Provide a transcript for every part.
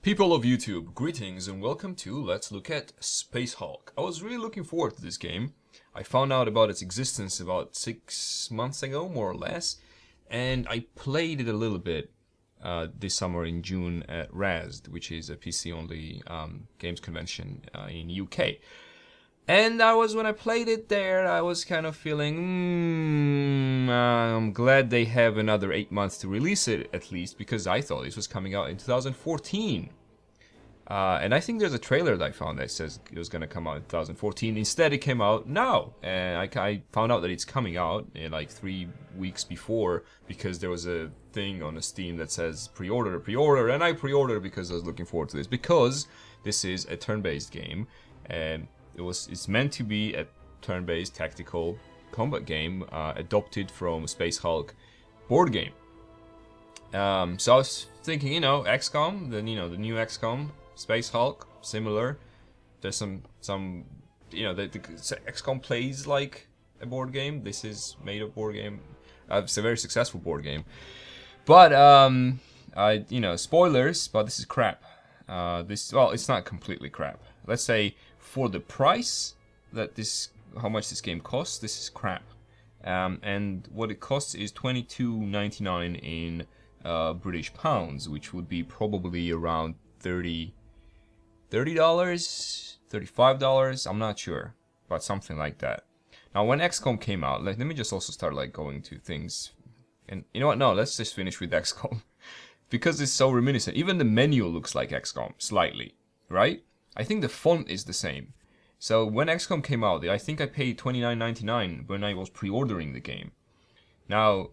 People of YouTube, greetings and welcome to Let's Look at Space Hulk. I was really looking forward to this game. I found out about its existence about 6 months ago, more or less, and I played it a little bit this summer in June at RASD, which is a PC-only games convention in UK. And when I played it there, I was kind of feeling, I'm glad they have another 8 months to release it, at least, because I thought this was coming out in 2014. And I think there's a trailer that I found that says it was going to come out in 2014. Instead, it came out now. And I found out that it's coming out in like 3 weeks before, because there was a thing on Steam that says pre-order, pre-order, and I pre-ordered because I was looking forward to this, because this is a turn-based game, and it's meant to be a turn-based tactical combat game adopted from Space Hulk board game. So I was thinking, XCOM, the new XCOM, Space Hulk, similar. There's some the XCOM plays like a board game. This is made a board game. It's a very successful board game. But spoilers. But this is crap. It's not completely crap. Let's say for the price that how much this game costs, this is crap. And what it costs is $22.99 in British pounds, which would be probably around $30, $35. I'm not sure, but something like that. Now, when XCOM came out, let me just also start going to things. And you know what? No, let's just finish with XCOM because it's so reminiscent. Even the menu looks like XCOM slightly, right? I think the font is the same. So when XCOM came out, I think I paid $29.99 when I was pre-ordering the game. Now,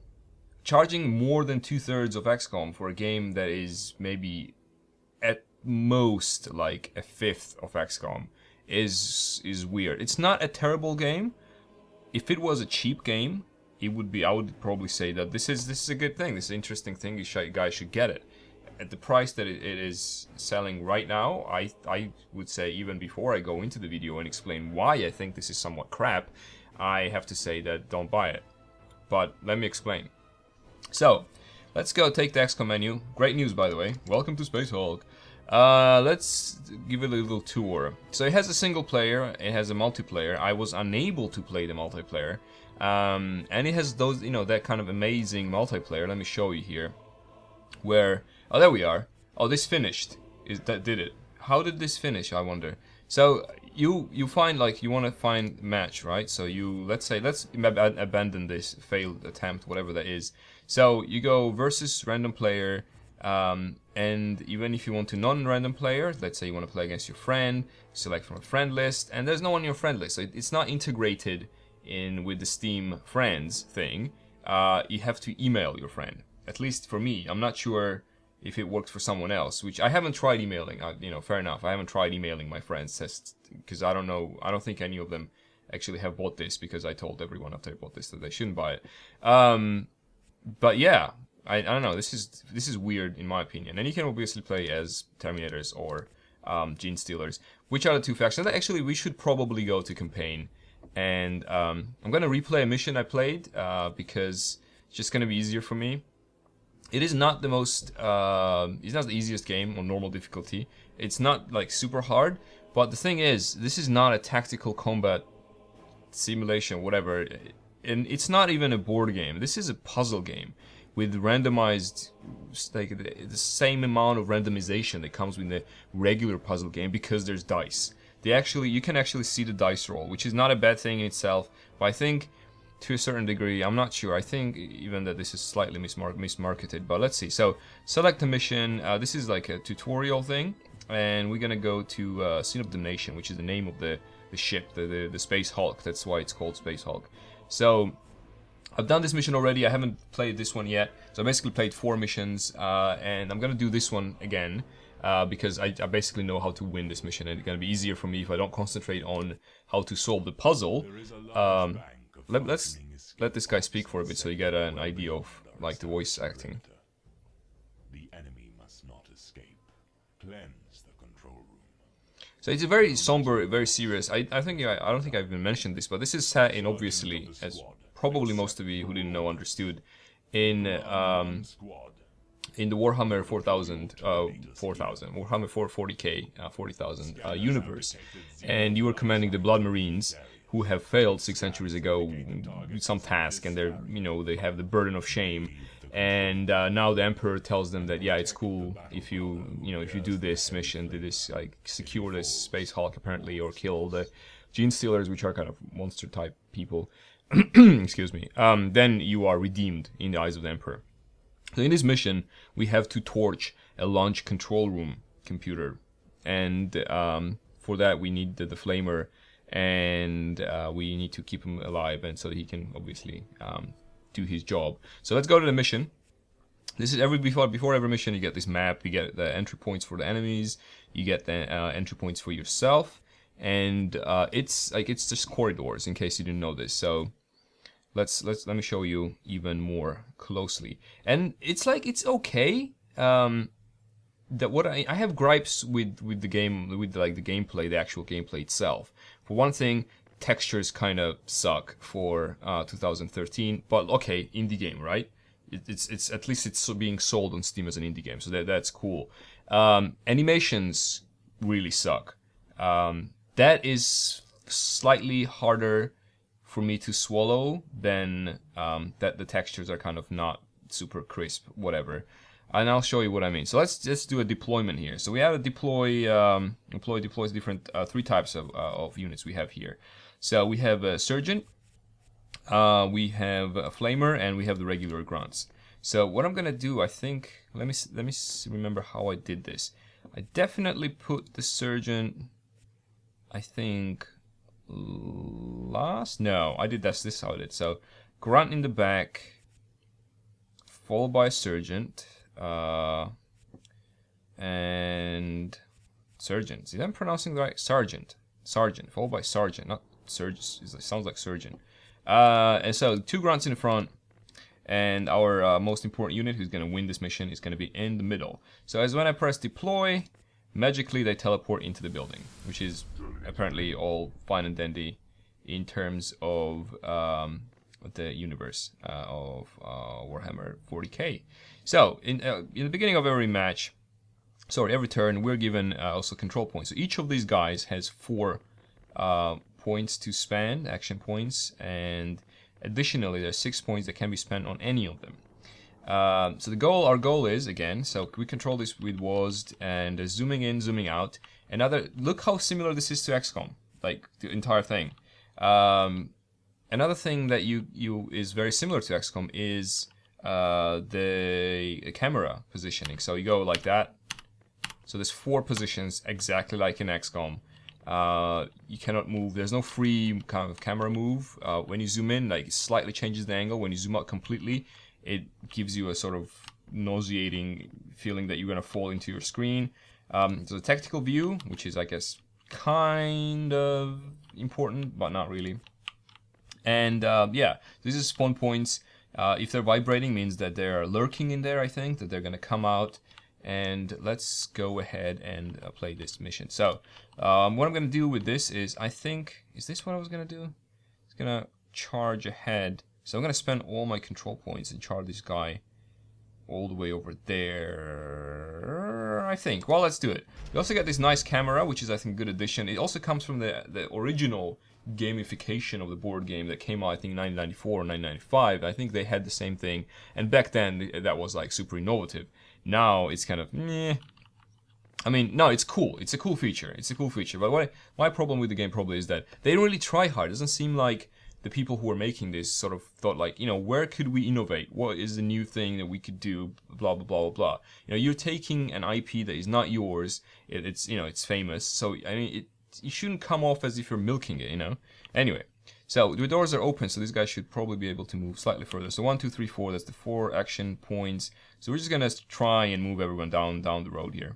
charging more than 2/3 of XCOM for a game that is maybe at most like a fifth of XCOM is weird. It's not a terrible game. If it was a cheap game, it would be. I would probably say that this is a good thing. This is an interesting thing. You guys should get it. At the price that it is selling right now, I would say, even before I go into the video and explain why I think this is somewhat crap, I have to say that don't buy it. But let me explain. So, let's go take the XCOM menu. Great news, by the way. Welcome to Space Hulk. Let's give it a little tour. So it has a single player, it has a multiplayer. I was unable to play the multiplayer. And it has those, that kind of amazing multiplayer. Let me show you here. Where, oh, there we are. Oh, this finished. That did it. How did this finish, I wonder? So you find, you want to find match, right? So let's abandon this failed attempt, whatever that is. So you go versus random player, and even if you want to non-random player, let's say you want to play against your friend, select from a friend list, and there's no one on your friend list, so it's not integrated in with the Steam friends thing. You have to email your friend. At least for me, I'm not sure if it works for someone else, which I haven't tried emailing. Fair enough. I haven't tried emailing my friends because I don't know. I don't think any of them actually have bought this, because I told everyone after I bought this that they shouldn't buy it. But yeah, I don't know. This is weird in my opinion. And you can obviously play as Terminators or Gene Stealers, which are the two factions. Actually, we should probably go to campaign, and I'm gonna replay a mission I played because it's just gonna be easier for me. It is not the most, it's not the easiest game on normal difficulty. It's not super hard, but the thing is, this is not a tactical combat simulation, whatever, and it's not even a board game. This is a puzzle game with randomized, the same amount of randomization that comes with the regular puzzle game, because there's dice. You can actually see the dice roll, which is not a bad thing in itself, but I think, to a certain degree, I'm not sure. I think even that this is slightly mismarketed, but let's see. So, select a mission. This is like a tutorial thing, and we're gonna go to Scene of Damnation, which is the name of the ship, the Space Hulk. That's why it's called Space Hulk. So, I've done this mission already. I haven't played this one yet. So, I basically played 4 missions, and I'm gonna do this one again, because I basically know how to win this mission, and it's gonna be easier for me if I don't concentrate on how to solve the puzzle. Let's let this guy speak for a bit so you get an idea of the voice acting. The enemy must not escape. Cleanse the control room. So it's a very somber, very serious. I don't think I've even mentioned this, but this is set in, obviously, as probably most of you who didn't know understood, in in the Warhammer 4000, Warhammer 440k, 40,000 universe, and you were commanding the Blood Marines who have failed 6 centuries ago some task, and they're, you know, they have the burden of shame, and now the Emperor tells them that yeah, it's cool if you know, if you do this mission, do this, like secure this Space Hulk apparently, or kill the Gene Stealers, which are kind of monster type people. Excuse me. Then you are redeemed in the eyes of the Emperor. So in this mission, we have to torch a launch control room computer, and for that we need the flamer, and we need to keep him alive, and so that he can obviously do his job. So let's go to the mission. This is before every mission, you get this map. You get the entry points for the enemies. You get the entry points for yourself, and it's just corridors in case you didn't know this. So let me show you even more closely. And it's okay. That what I have gripes with the game, with like the gameplay, the actual gameplay itself. For one thing, textures kind of suck for 2013. But okay, indie game, right? It's at least it's being sold on Steam as an indie game, so that's cool. Animations really suck. That is slightly harder for me to swallow than that the textures are kind of not super crisp, whatever. And I'll show you what I mean. So let's just do a deployment here. So we have a deploys different 3 types of units we have here. So we have a Surgeon, we have a Flamer, and we have the regular grunts. So what I'm gonna do, I think, let me remember how I did this. I definitely put the Surgeon, I think, last. No, I did this is how I did. So grunt in the back, followed by a Sergeant, and Sergeant. See, I'm pronouncing the right. Sergeant, followed by Sergeant, not Surgeon. It sounds like Surgeon. And so 2 grunts in the front, and our most important unit who's going to win this mission is going to be in the middle. So as when I press deploy, magically they teleport into the building, which is apparently all fine and dandy in terms of the universe of Warhammer 40k. So in the beginning of every match, every turn, we're given also control points. So each of these guys has 4 points to spend, action points, and additionally there's 6 points that can be spent on any of them. So our goal is, again, so we control this with WASD, and zooming in, zooming out. Look how similar this is to XCOM, like the entire thing. Another thing that is very similar to XCOM is the camera positioning. So you go like that. So there's 4 positions exactly like in XCOM. You cannot move. There's no free kind of camera move. When you zoom in, like, it slightly changes the angle. When you zoom out completely, it gives you a sort of nauseating feeling that you're gonna fall into your screen. So the tactical view, which is, I guess, kind of important, but not really. And yeah, this is spawn points. If they're vibrating, means that they're lurking in there. I think that they're gonna come out. And let's go ahead and play this mission. So what I'm going to do with this is, I think, is this what I was going to do? It's going to charge ahead. So I'm going to spend all my control points and charge this guy all the way over there, I think. Well, let's do it. We also get this nice camera, which is, I think, a good addition. It also comes from the original gamification of the board game that came out, I think, 1994 or 1995. I think they had the same thing. And back then, that was, like, super innovative. Now it's kind of meh. I mean, no, it's cool. It's a cool feature. It's a cool feature. But my problem with the game probably is that they don't really try hard. It doesn't seem like the people who are making this sort of thought, like, you know, where could we innovate? What is the new thing that we could do? Blah blah blah blah blah. You know, you're taking an IP that is not yours. It's, you know, it's famous. So I mean, you shouldn't come off as if you're milking it. You know. Anyway. So the doors are open, so this guy should probably be able to move slightly further. So 1, 2, 3, 4. That's the 4 action points. So we're just gonna try and move everyone down the road here.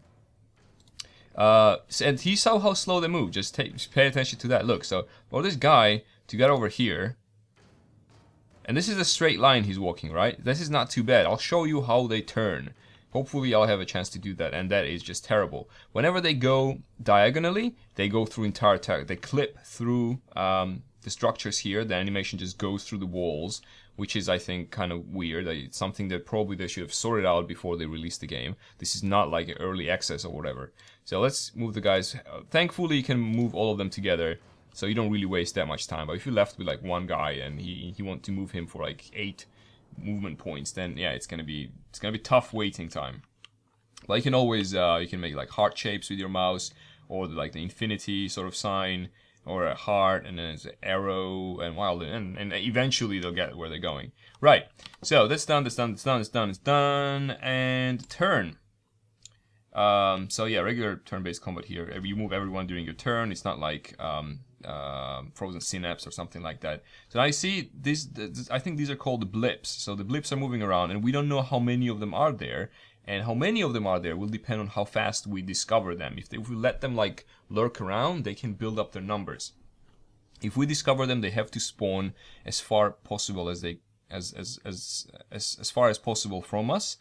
And he saw how slow they move. Just pay attention to that. Look. So for this guy to get over here, and this is a straight line he's walking, right? This is not too bad. I'll show you how they turn. Hopefully I'll have a chance to do that, and that is just terrible. Whenever they go diagonally, they go through entire they clip through the structures here. The animation just goes through the walls. which is, I think, kind of weird. It's something that probably they should have sorted out before they released the game. This is not like early access or whatever. So let's move the guys. Thankfully, you can move all of them together, so you don't really waste that much time. But if you're left with like one guy and you want to move him for like 8 movement points, then yeah, it's gonna be tough waiting time. But you can always you can make like heart shapes with your mouse, or like the infinity sort of sign, or a heart, and then there's an arrow, and well, and eventually they'll get where they're going. Right. So that's done. That's done. That's done. It's done. It's done. And turn. So yeah, regular turn-based combat here. You move everyone during your turn. It's not like Frozen Synapse or something like that. So I see this. I think these are called the blips. So the blips are moving around, and we don't know how many of them are there. And how many of them are there will depend on how fast we discover them. If we let them like lurk around, they can build up their numbers. If we discover them, they have to spawn as far possible as they as far as possible from us.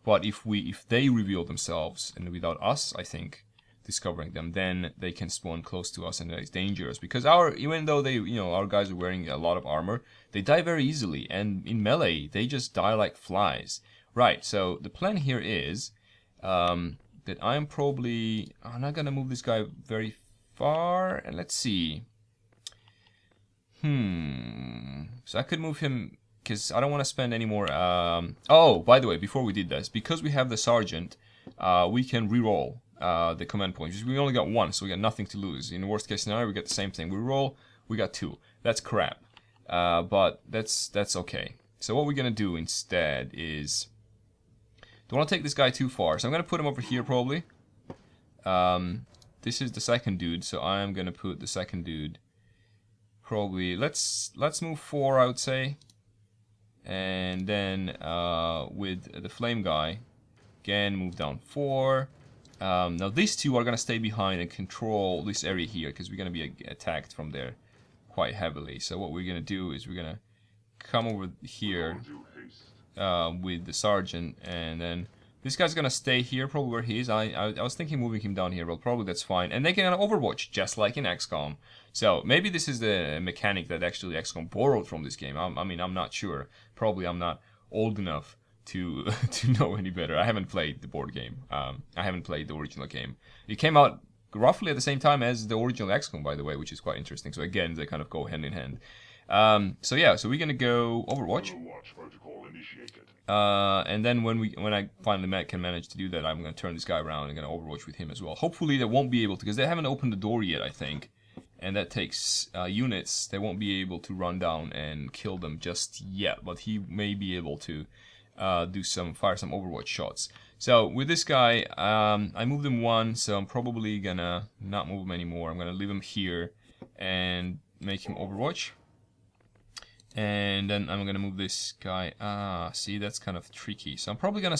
But if they reveal themselves and without us, I think, discovering them, then they can spawn close to us, and it's dangerous because even though our guys are wearing a lot of armor, they die very easily, and in melee they just die like flies. Right, so the plan here is that I'm not gonna move this guy very far, and let's see. So I could move him because I don't want to spend any more. Oh, by the way, before we did this, because we have the sergeant, we can reroll the command points. We only got 1, so we got nothing to lose. In the worst case scenario, we get the same thing. We roll, we got 2. That's crap, but that's okay. So what we're gonna do instead is, don't want to take this guy too far, so I'm gonna put him over here probably. This is the second dude, so I am gonna put the second dude probably. Let's move 4, I would say. And then with the flame guy, again move down 4. Now these two are gonna stay behind and control this area here because we're gonna be attacked from there quite heavily. So what we're gonna do is we're gonna come over here with the sergeant, and then this guy's gonna stay here probably where he is. I was thinking moving him down here, but probably that's fine. And they can Overwatch just like in XCOM. So maybe this is the mechanic that actually XCOM borrowed from this game. I mean, I'm not sure. Probably I'm not old enough to to know any better. I haven't played the board game. I haven't played the original game. It came out roughly at the same time as the original XCOM, by the way, which is quite interesting. So again, they kind of go hand in hand. So yeah, so we're gonna go Overwatch. And then when I finally can manage to do that, I'm gonna turn this guy around and gonna Overwatch with him as well. Hopefully they won't be able to, because they haven't opened the door yet, I think, and that takes units. They won't be able to run down and kill them just yet, but he may be able to fire some Overwatch shots. So with this guy, I moved him 1, so I'm probably gonna not move him anymore. I'm gonna leave him here and make him Overwatch. And then I'm gonna move this guy. See, that's kind of tricky. So I'm probably gonna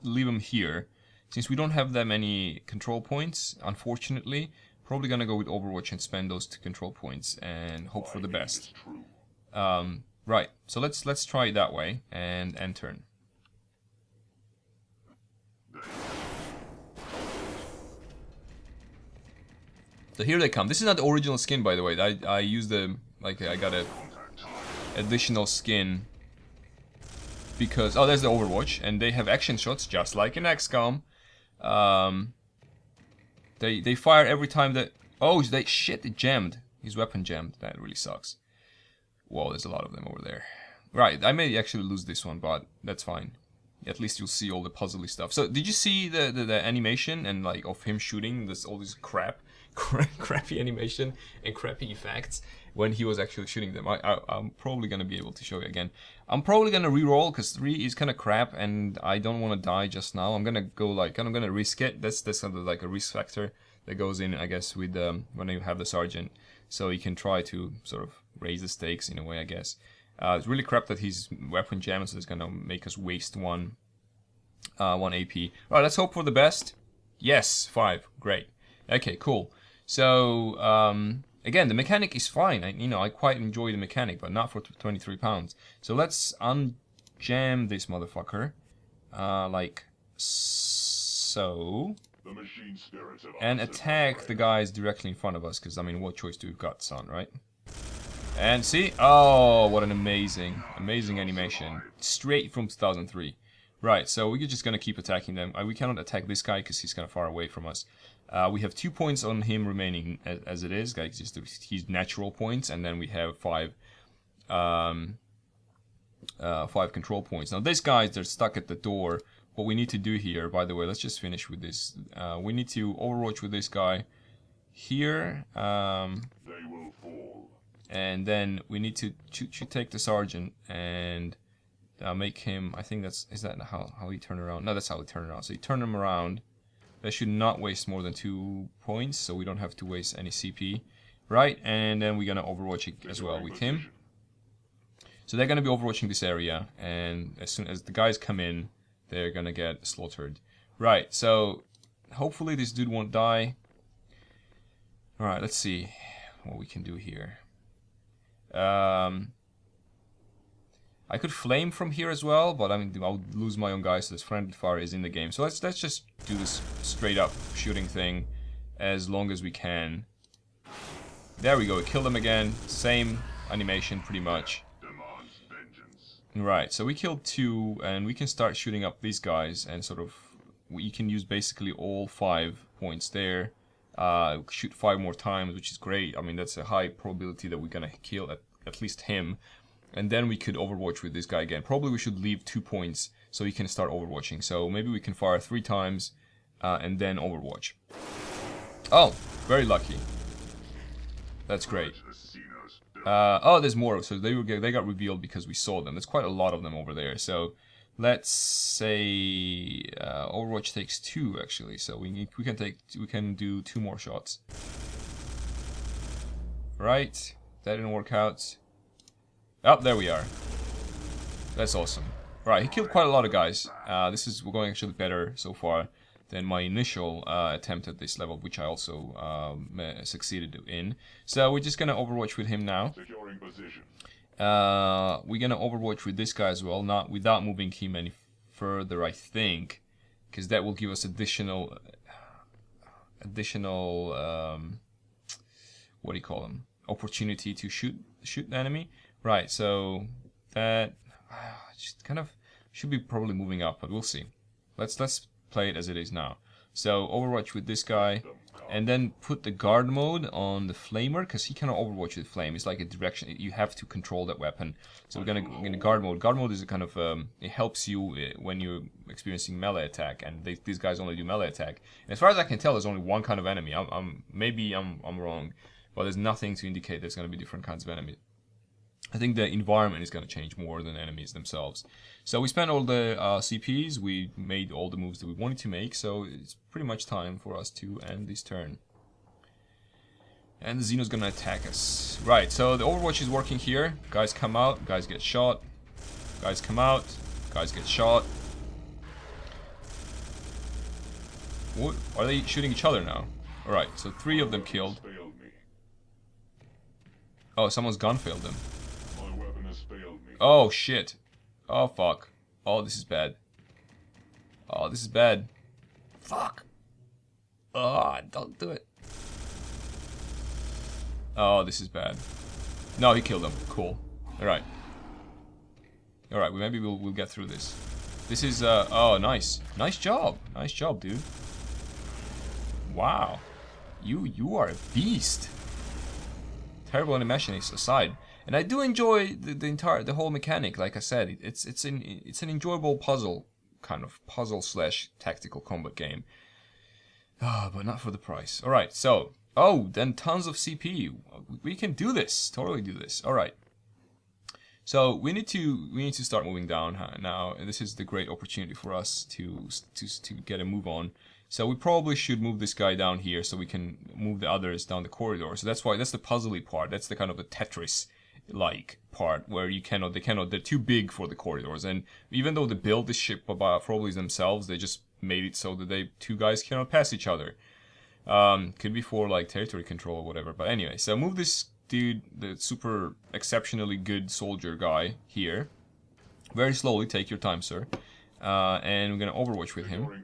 leave him here, since we don't have that many control points, unfortunately. Probably gonna go with Overwatch and spend those 2 control points and hope for the best. Right. So let's try it that way and end turn. So here they come. This is not the original skin, by the way. I used I got a additional skin because there's the Overwatch, and they have action shots just like in XCOM. They fire every time that it jammed. His weapon jammed. That really sucks. Whoa, there's a lot of them over there. Right, I may actually lose this one, but that's fine. At least you'll see all the puzzly stuff. So did you see the animation and like of him shooting all this crappy animation and crappy effects when he was actually shooting them? I'm probably gonna be able to show you again. I'm probably gonna re-roll because 3 is kind of crap, and I don't want to die just now. I'm gonna go I'm gonna risk it. That's kind of like a risk factor that goes in, I guess, with when you have the sergeant, so you can try to sort of raise the stakes in a way, I guess. It's really crap that his weapon jams, so it's gonna make us waste 1 AP. Alright, let's hope for the best. Yes, 5. Great. Okay, cool. So again, the mechanic is fine. I quite enjoy the mechanic, but not for £23. So let's unjam this motherfucker, like so, and attack the guys directly in front of us. Because I mean, what choice do we got, son? Right? And see? Oh, what an amazing, amazing animation. Straight from 2003. Right, so we're just gonna keep attacking them. We cannot attack this guy because he's kind of far away from us. We have 2 points on him remaining as it is, like just his natural points, and then we have 5 control points. Now these guys, they're stuck at the door. What we need to do here, by the way, let's just finish with this. We need to overwatch with this guy here. They will fall. And then we need to take the sergeant and make him, I think is that how he turn around? No, that's how he turn around. So you turn him around. That should not waste more than 2 points, so we don't have to waste any CP. Right, and then we're gonna overwatch it as well with him. So they're gonna be overwatching this area, and as soon as the guys come in, they're gonna get slaughtered. Right, so hopefully this dude won't die. Alright, let's see what we can do here. I could flame from here as well, but I mean I'll lose my own guys, so this friendly fire is in the game. So let's just do this straight up shooting thing as long as we can. There we go, we killed them again. Same animation pretty much. Right, so we killed 2, and we can start shooting up these guys, and sort of we can use basically all 5 points there. Shoot 5 more times, which is great. I mean that's a high probability that we're gonna kill at least him. And then we could overwatch with this guy again. Probably we should leave 2 points so he can start overwatching. So maybe we can fire 3 times and then overwatch. Oh, very lucky. That's great. Oh, there's more. So they got revealed because we saw them. There's quite a lot of them over there. So let's say Overwatch takes 2 actually. So we can do 2 more shots. Right, that didn't work out. Oh, there we are. That's awesome. Right, he killed quite a lot of guys. We're going actually better so far than my initial attempt at this level, which I also succeeded in. So we're just gonna overwatch with him now. Securing position. We're gonna overwatch with this guy as well, not without moving him any further, I think, because that will give us additional, what do you call them? Opportunity to shoot the enemy. Right, so that just kind of should be probably moving up, but we'll see. Let's play it as it is now. So Overwatch with this guy, and then put the guard mode on the flamer, because he cannot Overwatch with flame. It's like a direction, you have to control that weapon. So we're gonna guard mode. Guard mode is a kind of it helps you when you're experiencing melee attack, and these guys only do melee attack. And as far as I can tell, there's only one kind of enemy. Maybe I'm wrong, but there's nothing to indicate there's gonna be different kinds of enemies. I think the environment is going to change more than enemies themselves. So we spent all the CPs, we made all the moves that we wanted to make, so it's pretty much time for us to end this turn. And the Xeno's going to attack us. Right, so the Overwatch is working here. Guys come out, guys get shot. Guys come out, guys get shot. What? Are they shooting each other now? Alright, so 3 of them killed. Oh, someone's gun failed them. Oh shit. Oh fuck. Oh, this is bad. Oh, this is bad. Fuck. Oh, don't do it. Oh, this is bad. No, he killed him. Cool. Alright. Alright, maybe we'll get through this. This is oh, nice. Nice job. Nice job, dude. Wow. You are a beast. Terrible animation aside. And I do enjoy the whole mechanic. Like I said, it's an enjoyable puzzle / tactical combat game. But not for the price. All right, so then tons of CP. We can do this. Totally do this. All right. So we need to start moving down now. And this is the great opportunity for us to get a move on. So we probably should move this guy down here so we can move the others down the corridor. So that's the puzzly part. That's the kind of the Tetris-like part where they're too big for the corridors. And even though the build this ship probably themselves, they just made it so that 2 guys cannot pass each other. Could be for like territory control or whatever. But anyway, so move this dude, the super exceptionally good soldier guy here. Very slowly, take your time, sir. And we're gonna Overwatch with him.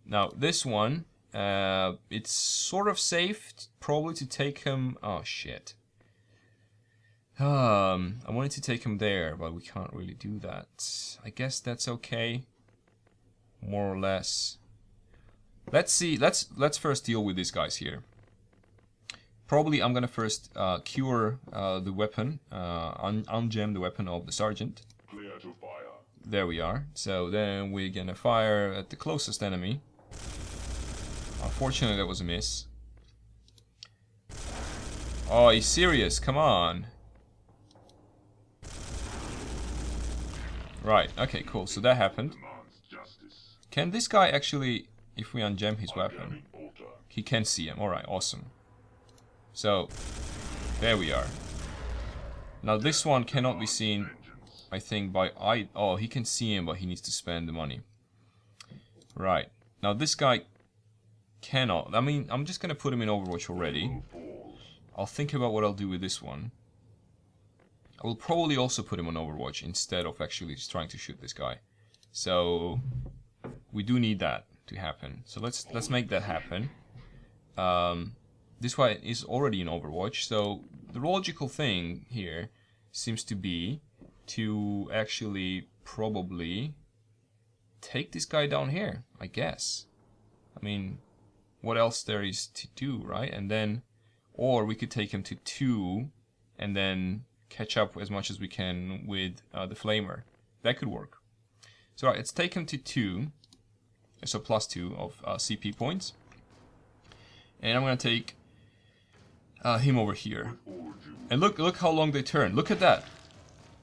Now this one, it's sort of safe, probably to take him. Oh shit! I wanted to take him there, but we can't really do that. I guess that's okay. More or less. Let's see. Let's first deal with these guys here. Probably I'm gonna first cure the weapon, ungem the weapon of the sergeant. Clear to fire. There we are. So then we're gonna fire at the closest enemy. Unfortunately, that was a miss. Oh, he's serious. Come on. Right. Okay. Cool. So that happened. Can this guy actually, if we ungem his weapon, he can see him? All right. Awesome. So there we are. Now this one cannot be seen, I think, by eye. Oh, he can see him, but he needs to spend the money. Right. Now this guy cannot. I mean, I'm just gonna put him in Overwatch already. I'll think about what I'll do with this one. I will probably also put him on Overwatch instead of actually just trying to shoot this guy. So we do need that to happen. So let's make that happen. This one is already in Overwatch, so the logical thing here seems to be to actually probably take this guy down here, I guess. I mean, what else there is to do, right? And then, or we could take him to 2 and then catch up as much as we can with the Flamer. That could work. So right, let's take him to 2, so +2 of CP points. And I'm gonna take him over here. And look how long they turn. Look at that.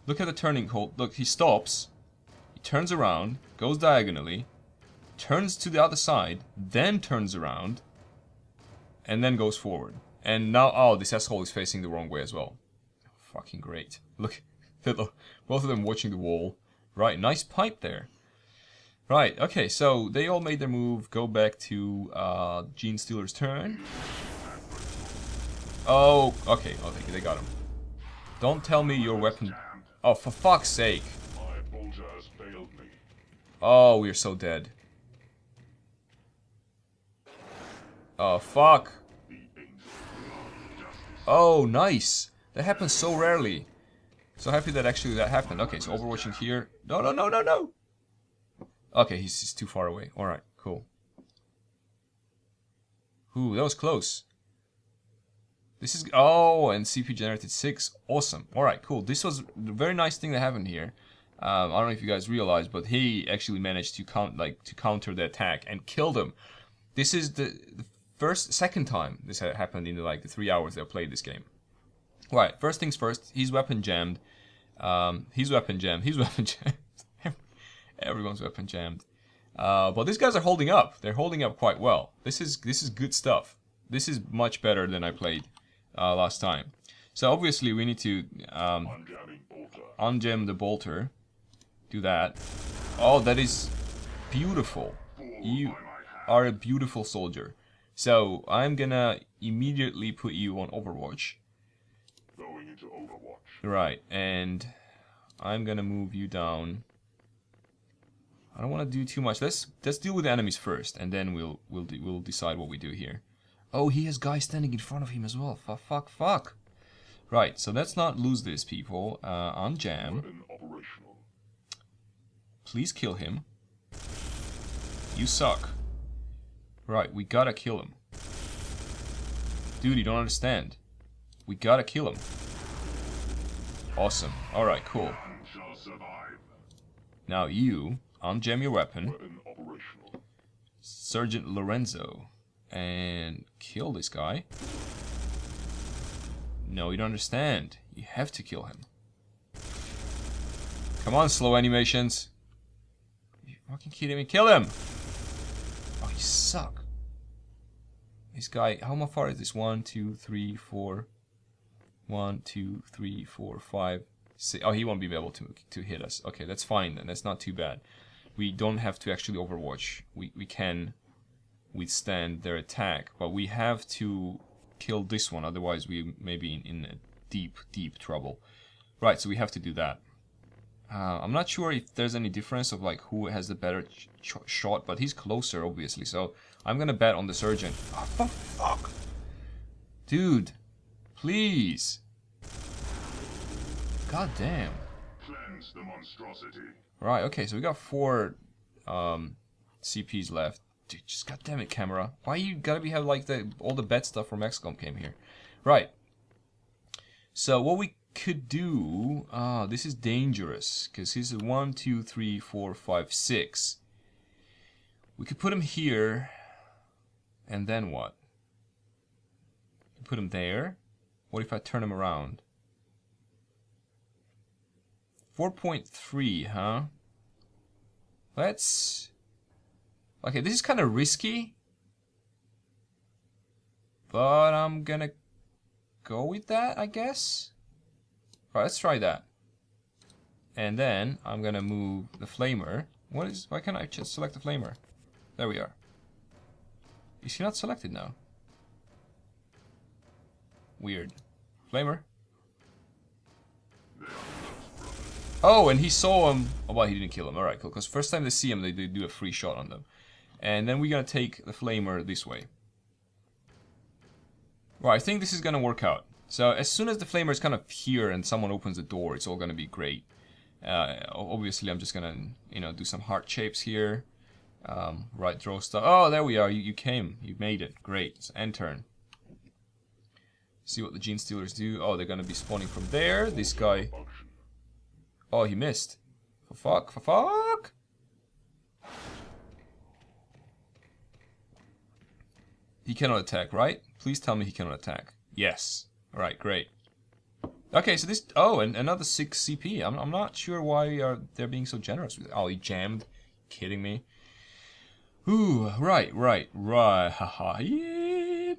Look at the turning hold. Look, he stops. He turns around, goes diagonally, turns to the other side, then turns around, and then goes forward. And now, oh, this asshole is facing the wrong way as well. Fucking great. Look, both of them watching the wall. Right, nice pipe there. Right, okay, so they all made their move. Go back to Gene Stealer's turn. Oh, okay, they got him. Don't tell me your weapon... Oh, for fuck's sake. Oh, we are so dead. Oh, fuck. Oh, nice. That happens so rarely. So happy that actually that happened. Okay, so overwatching here. No, no, no, no, no. Okay, he's too far away. Alright, cool. Ooh, that was close. This is... Oh, and CP generated 6. Awesome. Alright, cool. This was a very nice thing that happened here. I don't know if you guys realized, but he actually managed to counter the attack and killed him. This is the second time this had happened in the 3 hours that I played this game. Right, first things first, he's weapon jammed. He's weapon jammed. He's weapon jammed. Everyone's weapon jammed. But these guys are holding up. They're holding up quite well. This is good stuff. This is much better than I played last time. So obviously we need to ungem the bolter. Do that. Oh, that is beautiful. You are a beautiful soldier. So I'm gonna immediately put you on Overwatch. Going into Overwatch. Right, and I'm gonna move you down. I don't want to do too much. Let's deal with the enemies first, and then we'll decide what we do here. Oh, he has guys standing in front of him as well. Fuck. Right, so let's not lose this, people. Ungem. Please kill him. You suck. Right, we gotta kill him. Dude, you don't understand. We gotta kill him. Awesome. Alright, cool. Now you ungem your weapon. Sergeant Lorenzo. And kill this guy. No, you don't understand. You have to kill him. Come on, slow animations. You fucking kidding me? Kill him! Oh, you suck. This guy, how far is this? 1, 2, 3, 4. 1, 2, 3, 4, 5, 6. Oh, he won't be able to hit us. Okay, that's fine then. That's not too bad. We don't have to actually overwatch. We can withstand their attack, but we have to kill this one. Otherwise, we may be in a deep trouble. Right, so we have to do that. I'm not sure if there's any difference of who has the better shot, but he's closer, obviously. So I'm gonna bet on the sergeant. Oh, for fuck, dude, please. God damn. Cleanse the monstrosity. Right, okay, so we got 4 CPs left. Dude, just goddamn it, camera. Why you gotta have like all the bad stuff from XCOM came here? Right. So what we could do, this is dangerous because he's a 1, 2, 3, 4, 5, 6. We could put him here, and then what? Put him there. What if I turn him around? 4.3, huh? Let's... Okay, this is kind of risky. But I'm gonna go with that, I guess. Alright, let's try that. And then I'm gonna move the flamer. Why can't I just select the flamer? There we are. Is he not selected now? Weird. Flamer. Oh, and he saw him. Oh, well, he didn't kill him. Alright, cool. Because first time they see him, they do a free shot on them. And then we're gonna take the flamer this way. Right, I think this is gonna work out. So as soon as the flamer is kind of here and someone opens the door, it's all gonna be great. Obviously, I'm just gonna, do some heart shapes here. Right, draw stuff. Oh, there we are. You came. You made it. Great. It's end turn. See what the Gene Stealers do. Oh, they're gonna be spawning from there. This guy. Oh, he missed. For fuck. For fuck. He cannot attack, right? Please tell me he cannot attack. Yes. Alright, great. Okay, so this... Oh, and another 6 CP. I'm not sure why they're being so generous with it. Oh, he jammed. Kidding me. Ooh, right. Haha. Yeah.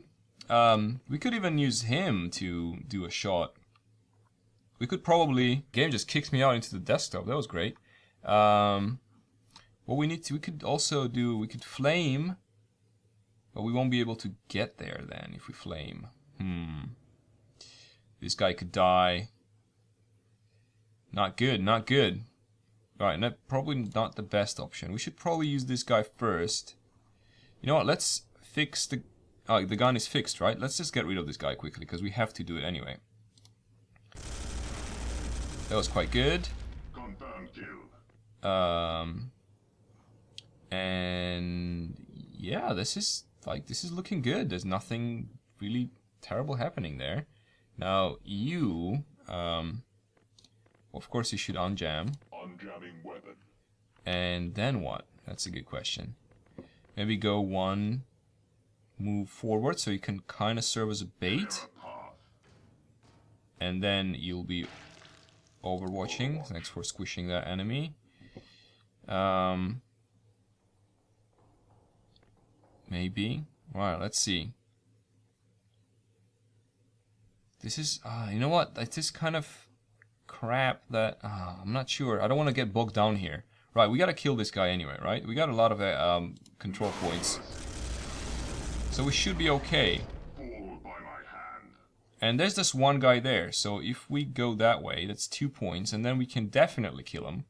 We could even use him to do a shot. We could probably... Game just kicked me out into the desktop. That was great. What we need to... We could also do... We could flame... But we won't be able to get there then if we flame. This guy could die. Not good, not good. Alright, probably not the best option. We should probably use this guy first. You know what, let's fix the... Oh, the gun is fixed, right? Let's just get rid of this guy quickly, because we have to do it anyway. That was quite good. Confirmed kill. And... Yeah, this is looking good. There's nothing really terrible happening there. Now, you... of course you should unjam. Unjamming weapon. And then what? That's a good question. Maybe go 1 move forward so you can kind of serve as a bait. And then you'll be overwatching. Thanks for squishing that enemy. Maybe. Alright, let's see. This is... you know what? It's this kind of crap that... I'm not sure. I don't want to get bogged down here. Right, we gotta kill this guy anyway, right? We got a lot of control points. So we should be okay. And there's this one guy there. So if we go that way, that's 2 points. And then we can definitely kill him.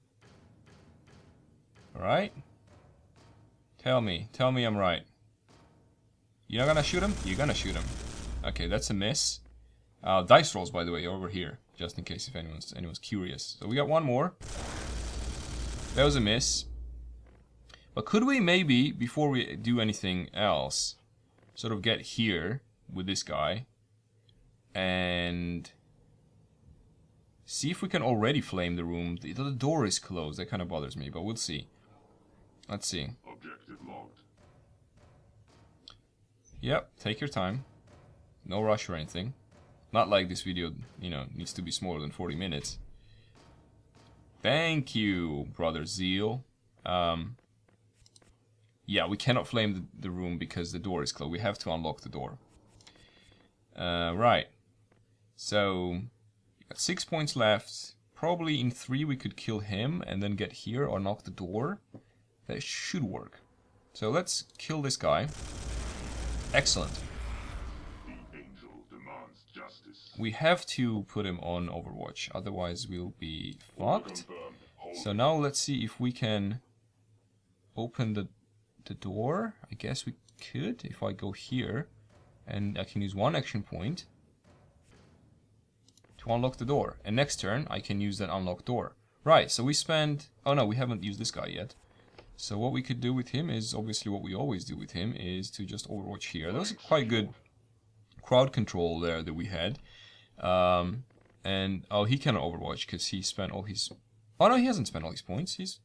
Alright? Tell me I'm right. You're not gonna shoot him? You're gonna shoot him. Okay, that's a miss. Dice rolls, by the way, over here. Just in case if anyone's curious. So we got 1 more. That was a miss. But could we maybe, before we do anything else, sort of get here with this guy and see if we can already flame the room. The door is closed. That kind of bothers me, but we'll see. Let's see. Objective logged. Yep, take your time. No rush or anything. Not like this video, needs to be smaller than 40 minutes. Thank you, Brother Zeal. Yeah, we cannot flame the room because the door is closed. We have to unlock the door. Right. So, got 6 points left. Probably in 3 we could kill him and then get here or knock the door. That should work. So let's kill this guy. Excellent. The angel demands justice. We have to put him on Overwatch, otherwise we'll be fucked. So now let's see if we can open the door. I guess we could if I go here and I can use 1 action point. to unlock the door. And next turn, I can use that unlock door. Right, so we spend... Oh no, we haven't used this guy yet. So what we could do with him is, obviously what we always do with him, is to just overwatch here. That was quite good crowd control there that we had. And, oh, he cannot overwatch because he spent all his... Oh no, he hasn't spent all his points. He's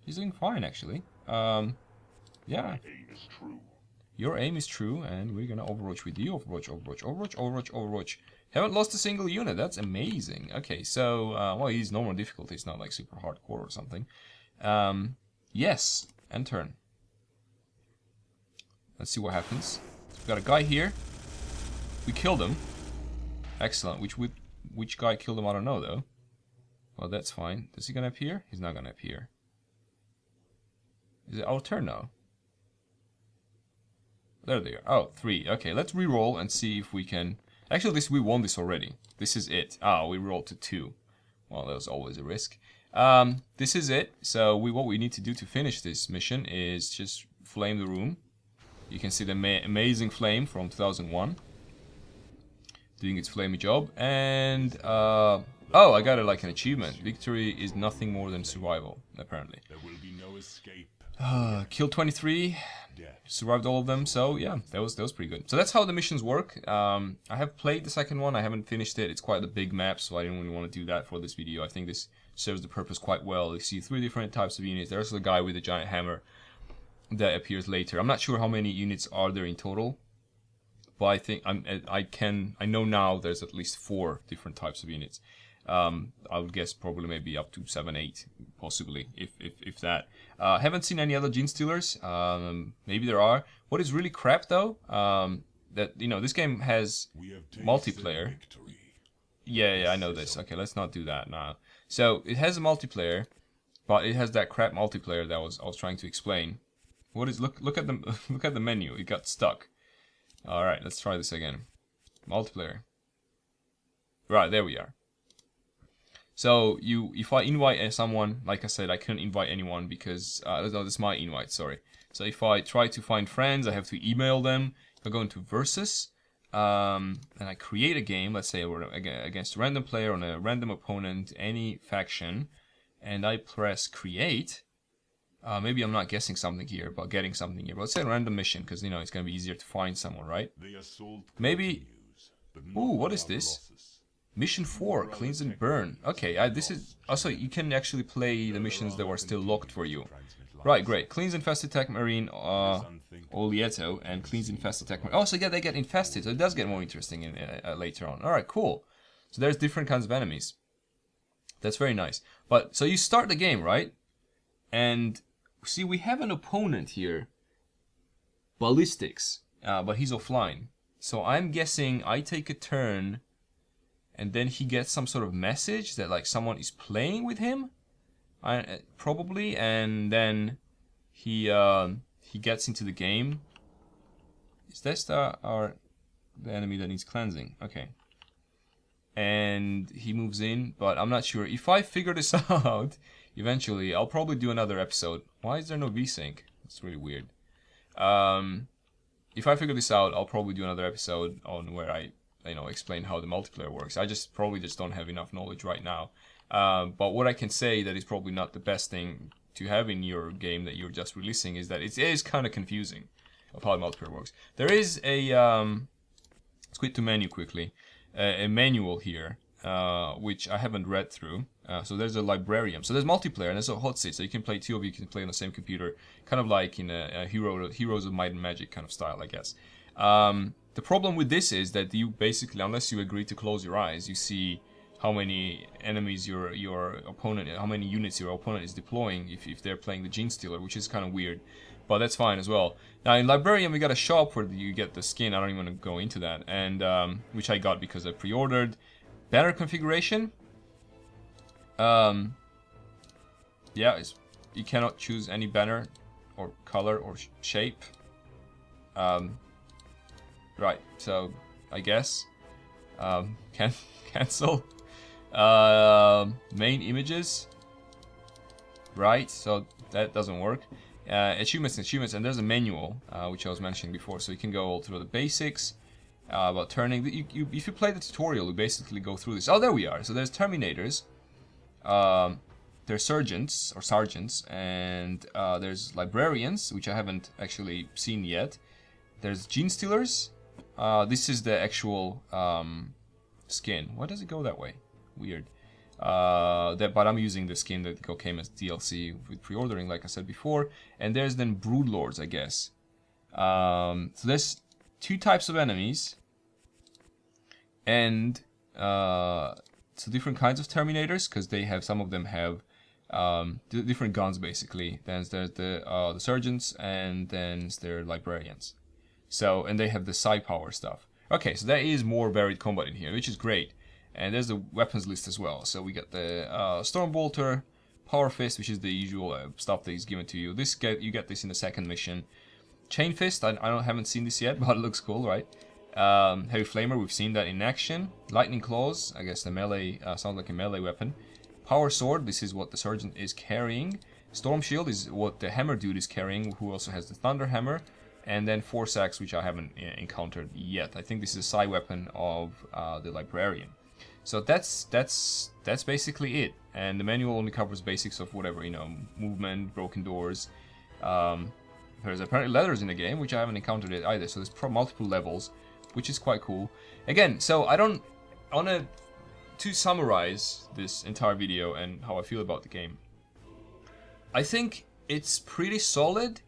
doing fine, actually. Yeah. Your aim is true, and we're gonna overwatch with you. Overwatch, overwatch, overwatch, overwatch, overwatch. Haven't lost a single unit. That's amazing. Okay, so, well, he's normal difficulty. It's not like super hardcore or something. Yes, and turn. Let's see what happens. We've got a guy here. We killed him. Excellent. Which guy killed him? I don't know, though. Well, that's fine. Is he gonna appear? He's not gonna appear. Is it our turn now? There they are. Oh, 3. Okay, let's re-roll and see if we can... Actually, we won this already. This is it. Oh, we rolled to 2. Well, that was always a risk. This is it. So what we need to do to finish this mission is just flame the room. You can see the amazing flame from 2001. Doing its flamey job. And, oh, I got it like an achievement. Victory is nothing more than survival, apparently. There will be no escape. Killed 23. Survived all of them, so yeah, that was pretty good. So that's how the missions work. I have played the second one, I haven't finished it. It's quite a big map, so I didn't really want to do that for this video. I think this serves the purpose quite well. You see 3 different types of units. There's a guy with a giant hammer that appears later. I'm not sure how many units are there in total, but I think I know now there's at least 4 different types of units. I would guess probably maybe up to 7, 8, possibly, if that. Haven't seen any other Gene Stealers. Maybe there are. What is really crap though, that, you know, this game has multiplayer. Yeah, I know this. Okay, let's not do that now. So it has a multiplayer, but it has that crap multiplayer that I was trying to explain. What is look at the look at the menu. It got stuck. All right, let's try this again. Multiplayer. Right, there we are. So if I invite someone, like I said, I couldn't invite anyone because no, this is my invite. Sorry. So if I try to find friends, I have to email them. If I go into Versus, and I create a game, let's say we're against a random player on a random opponent, any faction, and I press create. Maybe I'm not guessing something here, but getting something here. But let's say a random mission, because you know it's gonna be easier to find someone, right? Maybe. Ooh, what is this? Mission 4, cleanse and burn. Okay, this is also you can actually play the missions that were still locked for you. Right, great. Cleanse infested attack marine Olieto and cleanse infested attack marine. Oh, so yeah, they get infested. So it does get more interesting in, later on. All right, cool. So there's different kinds of enemies. That's very nice. But so you start the game, right? And see, we have an opponent here, Ballistics, but he's offline. So I'm guessing I take a turn. And then he gets some sort of message that like someone is playing with him, probably, and then he gets into the game. Is this the enemy that needs cleansing? Okay. And he moves in, but I'm not sure. If I figure this out, eventually, I'll probably do another episode. Why is there no VSync? That's really weird. If I figure this out, I'll probably do another episode on where I explain how the multiplayer works. I probably just don't have enough knowledge right now. But what I can say that is probably not the best thing to have in your game that you're just releasing is that it is kind of confusing of how the multiplayer works. There is a let's quit to menu quickly. A manual here, which I haven't read through. So there's a librarium. So there's multiplayer and there's a hot seat. So you can play 2 of you can play on the same computer, kind of like in a Heroes of Might and Magic kind of style, I guess. The problem with this is that you basically, unless you agree to close your eyes, you see how many enemies your opponent, how many units your opponent is deploying if they're playing the Gene Stealer, which is kind of weird, but that's fine as well. Now in Librarium we got a shop where you get the skin. I don't even want to go into that, and which I got because I pre-ordered. Banner configuration. Yeah, you cannot choose any banner or color or shape. Right, so I guess cancel. Main images. Right, so that doesn't work. Achievements, and there's a manual which I was mentioning before, so you can go all through the basics, about turning. If you play the tutorial, you basically go through this. Oh, there we are. So there's Terminators. There's Surgeons or Sergeants, and there's Librarians, which I haven't actually seen yet. There's Gene Stealers. This is the actual skin. Why does it go that way? Weird. But I'm using the skin that came as DLC with pre-ordering, like I said before. And there's then Broodlords, I guess. So there's 2 types of enemies, and so different kinds of Terminators, because they have, some of them have different guns basically. Then there's the Surgeons, and then there's Librarians. So, and they have the psi power stuff. Okay, so there is more varied combat in here, which is great. And there's the weapons list as well. So we got the Stormbolter, Power Fist, which is the usual stuff that is given to you. You get this in the second mission. Chain Fist, I haven't seen this yet, but it looks cool, right? Heavy Flamer, we've seen that in action. Lightning Claws, I guess the melee, sounds like a melee weapon. Power Sword, this is what the Sergeant is carrying. Storm Shield is what the Hammer Dude is carrying, who also has the Thunder Hammer. And then Force Axe, which I haven't encountered yet. I think this is a side weapon of the Librarian. So that's basically it. And the manual only covers basics of whatever, you know, movement, broken doors. There's apparently leathers in the game, which I haven't encountered it either. So there's multiple levels, which is quite cool. Again, so to summarize this entire video and how I feel about the game, I think it's pretty solid,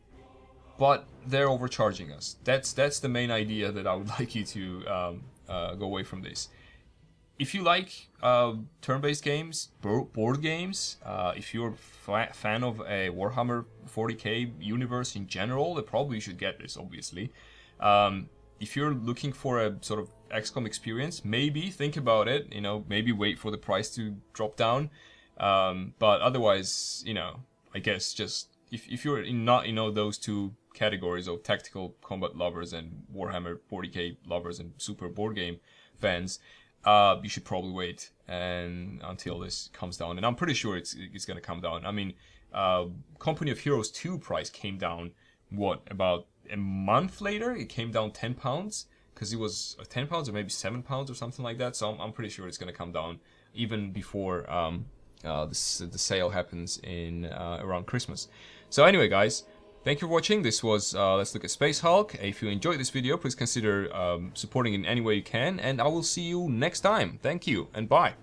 but they're overcharging us. That's the main idea that I would like you to go away from this. If you like turn-based games, board games, if you're a fan of a Warhammer 40k universe in general, then probably you should get this, obviously. If you're looking for a sort of XCOM experience, maybe think about it, you know, maybe wait for the price to drop down. But otherwise, you know, I guess just if you're not those 2 categories of tactical combat lovers and Warhammer 40k lovers and super board game fans, you should probably wait until this comes down. And I'm pretty sure it's going to come down. I mean, Company of Heroes 2 price came down, what, about a month later? It came down £10, because it was £10 or maybe £7 or something like that. So I'm pretty sure it's going to come down even before the sale happens in around Christmas. So anyway, guys, thank you for watching. This was Let's Look at Space Hulk. If you enjoyed this video, please consider supporting in any way you can, and I will see you next time. Thank you, and bye.